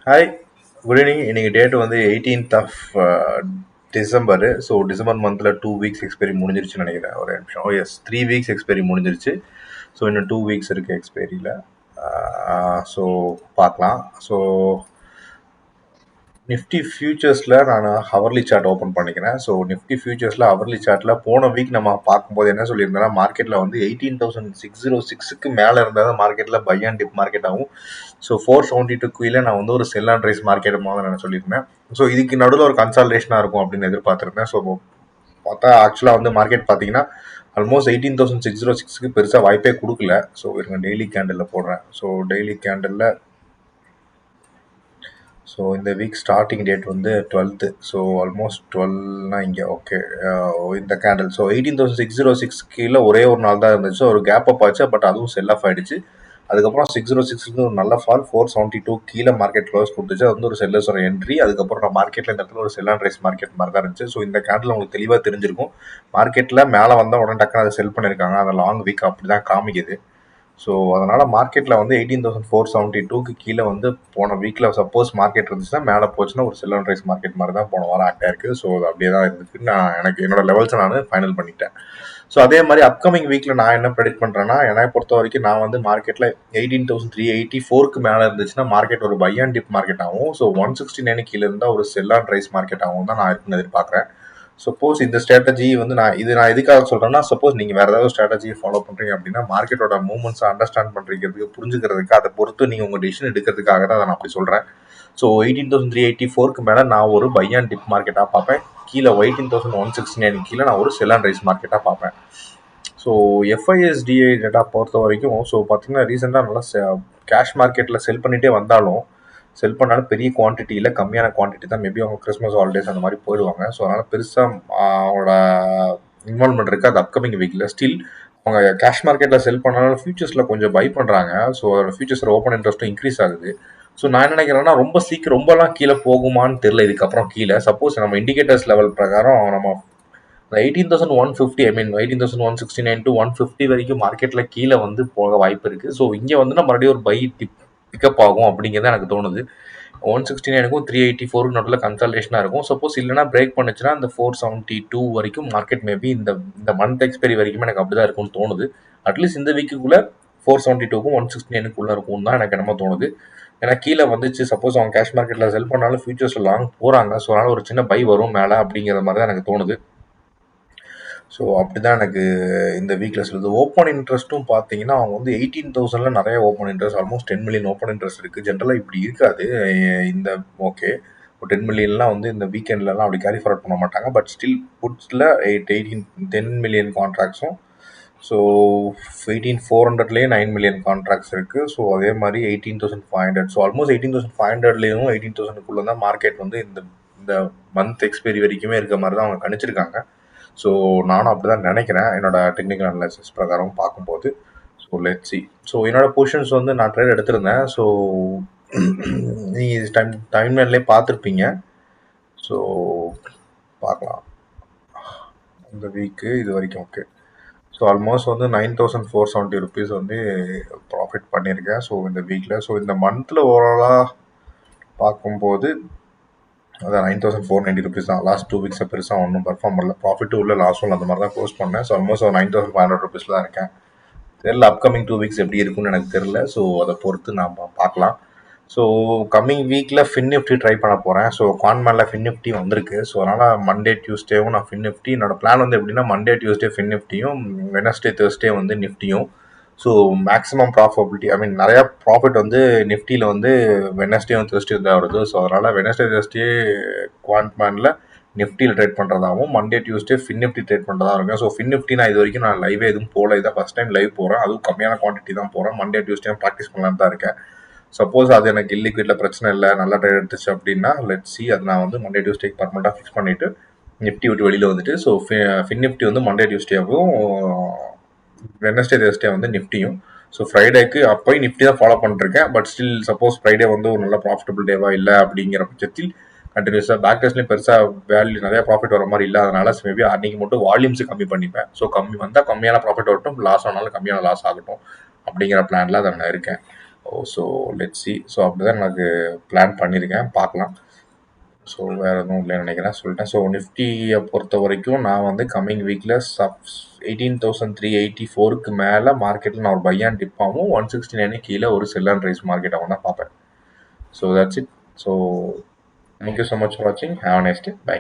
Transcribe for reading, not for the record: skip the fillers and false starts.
Hi, good evening. இன்னைக்கு date வந்து 18th of December. So December மந்தில் 2 வீக்ஸ் எக்ஸ்பைரி முடிஞ்சிருச்சுன்னு நினைக்கிறேன். ஒரு நிமிஷம். எஸ், 3 வீக்ஸ் எக்ஸ்பைரி முடிஞ்சிருச்சு. ஸோ இன்னும் 2 வீக்ஸ் இருக்குது எக்ஸ்பைரியில். ஸோ பார்க்கலாம். ஸோ நிஃப்டி ஃபியூச்சர்ஸில் நான் ஹவர்லி சார்ட் ஓப்பன் பண்ணிக்கிறேன். ஸோ நிஃப்டி ஃபியூச்சர்ஸில் ஹவர்லி சார்ட்டில் போன வீக் நம்ம பார்க்கும்போது என்ன சொல்லியிருந்தேன்னா, மார்க்கெட்டில் வந்து 18,606க்கு மேலே இருந்தால் தான் மார்க்கெட்டில் பை அண்ட் டிப் மார்க்கெட் ஆகும். ஸோ 472 கீழே நான் வந்து ஒரு செல் அண்ட் ரைஸ் மார்க்கெட் மாதிரி நான் சொல்லியிருந்தேன். ஸோ இதுக்கு நடுவில் ஒரு கன்சால்டேஷனாக இருக்கும் அப்படின்னு எதிர்பார்த்துருந்தேன். ஸோ பார்த்தா ஆக்சுவலாக வந்து மார்க்கெட் பார்த்தீங்கன்னா ஆல்மோஸ்ட் 18,606க்கு பெருசாக வாய்ப்பே கொடுக்கல. ஸோ இருங்க, டெய்லி கேண்டலில் போடுறேன். ஸோ டெய்லி கேண்டலில் ஸோ இந்த வீக் ஸ்டார்டிங் டேட் வந்து 12th. ஸோ ஆல்மோஸ்ட் 12னா இங்கே ஓகே. இந்த கேண்டில் ஸோ 18,606 கீழே ஒரே ஒரு நாள் தான் இருந்துச்சு. ஒரு கேப் அப் ஆச்சு, பட் அதுவும் செல் ஆஃப் ஆகிடுச்சு. அதுக்கப்புறம் 606க்கு ஒரு நல்ல ஃபால், 472 கீழே மார்க்கெட் க்ளோஸ் கொடுத்துச்சு. அது வந்து ஒரு செல்லர்ஸோட என்ட்ரி. அதுக்கப்புறம் நான் மார்க்கெட்டில் இந்த இடத்துல ஒரு செல் அண்ட் ரைஸ் மார்க்கெட் மாதிரி தான் இருந்துச்சு. ஸோ இந்த கேண்டில் உங்களுக்கு தெளிவாக தெரிஞ்சிருக்கும். மார்க்கெட்டில் மேலே வந்தால் உடனே டக்குன்னு அதை செல் பண்ணியிருக்காங்க. அந்த லாங் வீக் அப்படி தான் காமிக்குது. ஸோ அதனால் மார்க்கெட்டில் வந்து 18,472க்கு கீழே வந்து போன வீக்கில் சப்போஸ் மார்க்கெட் இருந்துச்சுன்னா மேலே போச்சுன்னா ஒரு செல் அண்ட் ரைஸ் மார்க்கெட் மாதிரி தான் போன வாரம் ஆக்டாக இருக்குது. ஸோ அது அப்படியே தான் இருந்துச்சு. எனக்கு என்னோட லெவல்ஸை நான் ஃபைனல் பண்ணிட்டேன். ஸோ அதே மாதிரி அப்கமிங் வீக்கில் நான் என்ன ப்ரெடிக்ட் பண்ணுறேன்னா, என்னை பொறுத்த வரைக்கும் நான் வந்து மார்க்கெட்டில் 18,384க்கு மேலே இருந்துச்சுன்னா மார்க்கெட் ஒரு பை அண்ட் டிப் மார்க்கெட் ஆகும். ஸோ 169 கீழே இருந்தால் ஒரு செல் அண்ட் ரைஸ் மார்க்கெட் ஆகும் தான் நான் இருக்குன்னு எதிர்பார்க்குறேன். சப்போஸ் இந்த ஸ்ட்ராட்டஜி வந்து நான் எதுக்காக சொல்கிறேன்னா, சப்போஸ் நீங்கள் வேறு ஏதாவது ஸ்ட்ராட்டஜியை ஃபாலோ பண்ணுறீங்க அப்படின்னா மார்க்கெட்டோட மூவ்மெண்ட்ஸை அண்டர்ஸ்டாண்ட் பண்ணுறதுக்கு புரிஞ்சுக்கிறதுக்கு அதை பொறுத்து நீங்கள் உங்கள் டிசிஷன் எடுக்கிறதுக்காக தான் அதை நான் அப்படி சொல்கிறேன். ஸோ 18,384க்கு மேலே நான் ஒரு பை அண்ட் டிப் மார்க்கெட்டாக பார்ப்பேன். கீழே 18,169 கீழே நான் ஒரு செல் அண்ட் ரைஸ் மார்க்கெட்டாக பார்ப்பேன். ஸோ எஃப்ஐஎஸ்டிஐ டேட்டா பொறுத்த வரைக்கும் ஸோ பார்த்தீங்கன்னா ரீசெண்டாக நல்லா கேஷ் மார்க்கெட்டில் செல் பண்ணிகிட்டே வந்தாலும் செல் பண்ணாலும் பெரிய குவான்டிட்டி இல்லை, கம்மியான குவான்டிட்டி தான். மேபி அவங்க கிறிஸ்மஸ் ஹாலிடேஸ் அந்த மாதிரி போயிடுவாங்க. ஸோ அதனால் பெருசாக அவங்களோட இன்வால்மெண்ட் இருக்குது அது அப்கமிங் வீக்கில். ஸ்டில் அவங்க கேஷ் மார்க்கெட்டில் செல் பண்ணாலும் ஃபியூச்சர்ஸில் கொஞ்சம் பை பண்ணுறாங்க. ஸோ ஃபியூச்சர்ஸில் ஓப்பன் இன்ட்ரெஸ்ட்டும் இன்க்ரீஸ் ஆகுது. ஸோ நான் என்ன நினைக்கிறேன்னா, ரொம்ப சீக்கிரம் ரொம்பலாம் கீழே போகுமான்னு தெரியல இதுக்கப்புறம். கீழே சப்போஸ் நம்ம இண்டிகேட்டர்ஸ் லெவல் பிரகாரம் நம்ம 18,150 18,169 to 150 வரைக்கும் மார்க்கெட்டில் கீழே வந்து போக வாய்ப்பு இருக்குது. ஸோ இங்கே வந்து மறுபடியும் ஒரு பை பிக்கப் ஆகும் அப்படிங்கிறது எனக்கு தோணுது. 169க்கும் 384 நடுவில் கன்சல்டேஷனாக இருக்கும். சப்போஸ் இல்லைனா பிரேக் பண்ணுச்சுன்னா இந்த 472 வரைக்கும் மார்க்கெட் மேபி இந்த இந்த மந்த் எக்ஸ்பைரி வரைக்கும் எனக்கு அப்படி தான் இருக்கும்னு தோணுது. அட்லீஸ்ட் இந்த வீக்குள்ளே 472க்கும் 169க்குள்ளே இருக்கும்னு தான் எனக்கு என்னமோ தோணுது. ஏன்னா கீழே வந்துச்சு, சப்போஸ் அவங்க கேஷ் மார்க்கெட்டில் செல் பண்ணாலும் ஃபியூச்சர்ஸில் லாங் போகிறாங்க. ஸோ அதனால் ஒரு சின்ன பை வரும் மேலே அப்படிங்கிற மாதிரி தான் எனக்கு தோணுது. ஸோ அப்படி தான் எனக்கு இந்த வீக்கில் சொல்லுது. ஓப்பன் இன்ட்ரெஸ்ட்டும் பார்த்தீங்கன்னா அவங்க வந்து 18,000ல் நிறைய open interest, almost 10 million open interest இருக்குது. ஜென்ரலாக இப்படி இருக்காது. இந்த ஓகே ஒரு 10 மில்லியன்லாம் வந்து இந்த வீக்கெண்ட்லலாம் அப்படி கேரி ஃபார்வர்ட் பண்ண மாட்டாங்க. பட் ஸ்டில் புட்ஸில் 10 மில்லியன் கான்ட்ராக்ட்ஸும், ஸோ 18,400லேயே 9 மில்லியன் கான்ட்ராக்ட்ஸ் இருக்குது. ஸோ அதே மாதிரி 18,500, ஸோ ஆல்மோஸ்ட் 18,500லேயும் 18,000க்குள்ளே தான் மார்க்கெட் வந்து இந்த இந்த மந்த் எக்ஸ்பைரி வரைக்குமே இருக்க மாதிரி தான் அவங்க கணிச்சிருக்காங்க. ஸோ நானும் அப்படி தான் நினைக்கிறேன் என்னோட டெக்னிக்கல் அனலைசிஸ் பிரகாரம் பார்க்கும்போது. So let's see. ஸோ என்னோட பொசிஷன்ஸ் வந்து நான் ட்ரேட் எடுத்திருந்தேன். ஸோ நீங்கள் டைம்லைன்லேயே பார்த்துருப்பீங்க. ஸோ பார்க்கலாம் இந்த வீக்கு இது வரைக்கும். ஓகே, ஸோ ஆல்மோஸ்ட் வந்து 9,470 rupees வந்து ப்ராஃபிட் பண்ணியிருக்கேன். ஸோ இந்த வீக்கில் ஸோ இந்த மந்தில் ஓவராலாக பார்க்கும்போது அதான் 9,490 rupees தான். லாஸ்ட் 2 வீக்ஸை பெருசாக ஒன்றும் பர்ஃபார்ம் பண்ணல. ப்ராஃபிட்டும் இல்லை, லாஸும் இல்லை, அந்த மாதிரி தான் க்ளோஸ் பண்ணேன். ஸோ ஆல்மோஸ்ட் ஒரு 9,500 rupees தான் இருக்கேன். தெரியல அப்கமிங் 2 வீக்ஸ் எப்படி இருக்குன்னு எனக்கு தெரில. ஸோ அதை பொறுத்து நாம் பார்க்கலாம். ஸோ கம்மிங் வீக்கில் ஃபின் நிஃப்டி ட்ரை பண்ண போகிறேன். ஸோ கான்மேனில் ஃபின் நிஃப்டி வந்திருக்கு. ஸோ அதனால் மண்டே டியூஸ்டேவும் நான் ஃபின் நிஃப்டி, என்னோட பிளான் வந்து எப்படின்னா மண்டே டியூஸ்டே ஃபின் நிஃப்டியும், வெனஸ்டே தேர்ஸ்டே வந்து நிஃப்டியும். ஸோ மேக்ஸிமம் ப்ராஃபிட்டபிலிட்டி நிறையா ப்ராஃபிட் வந்து நிஃப்டியில் வந்து வெனஸ்டே தேர்ஸ்டே தான் வருது. ஸோ அதனால் வெனஸ்டே தேர்ஸ்டே குவான்ட்மேனில் நிஃப்டியில் ட்ரேட் பண்ணுறதாகவும், Monday Tuesday Fin Nifty trade பண்ணுறதா இருக்கும். ஸோ ஃபின் நிஃப்டி நான் இது வரைக்கும் நான் லைவே எதுவும் போகல. இதான் ஃபஸ்ட் டைம் லைவ் போகிறேன். அதுவும் கம்மியான குவான்டிட்டி தான் போகிறேன். மண்டே டியூஸ்டே ப்ராக்டிஸ் பண்ணலான்னு தான் இருக்கேன். சப்போஸ் அது எனக்கு இல்லிக்விட்டில் பிரச்சனை இல்லை, நல்லா ட்ரேட் எடுத்துச்சு அப்படின்னா லெட் சி. அது நான் வந்து மண்டே டியூஸ்டேக்கு பர்மனெண்ட்டாக ஃபிக்ஸ் பண்ணிவிட்டு நிஃப்டி விட்டு வெளியில் வந்துட்டு, ஸோ ஃபின் நிஃப்டி வந்து மண்டே டியூஸ்டேவும், வெனஸ்டே தேர்ஸ்டே வந்து நிஃப்டியும். ஸோ ஃப்ரைடேக்கு அப்போயும் நிஃப்டி தான் ஃபாலோ பண்ணிருக்கேன். பட் ஸ்டில் சப்போஸ் ஃப்ரைடே வந்து ஒரு நல்ல ப்ராஃபிட்டபிள் டேவா இல்லை அப்படிங்கிற பட்சத்தில் கண்டினியூஸாக பேக் டெஸ்ட்லேயும் பெருசாக வேல்யூ நிறையா ப்ராஃபிட் வர மாதிரி இல்லை. அதனால மேபி அன்றைக்கி மட்டும் வால்யூம்ஸ் கம்மி பண்ணிப்பேன். ஸோ கம்மி வந்தால் கம்மியான ப்ராஃபிட் வரட்டும், லாஸ் ஆனாலும் கம்மியான லாஸ் ஆகட்டும் அப்படிங்கிற பிளானில் அதை நான் இருக்கேன். So let's see. ஸோ அப்படிதான் எனக்கு பிளான் பண்ணியிருக்கேன், பார்க்கலாம். ஸோ வேறு எதுவும் இல்லைன்னு நினைக்கிறேன், சொல்லிட்டேன். ஸோ நிஃப்டியை பொறுத்த வரைக்கும் நான் வந்து கம்மிங் வீக்கில் 18,384க்கு மேலே மார்க்கெட்டில் நான் ஒரு பை அண்ட் டிப்பாகவும் 169 கீழே ஒரு செல் அண்ட் ரைஸ் மார்க்கெட்டாகவும் தான் பார்ப்பேன். So that's it. So thank you so much for வாட்சிங். Have a nice day. By.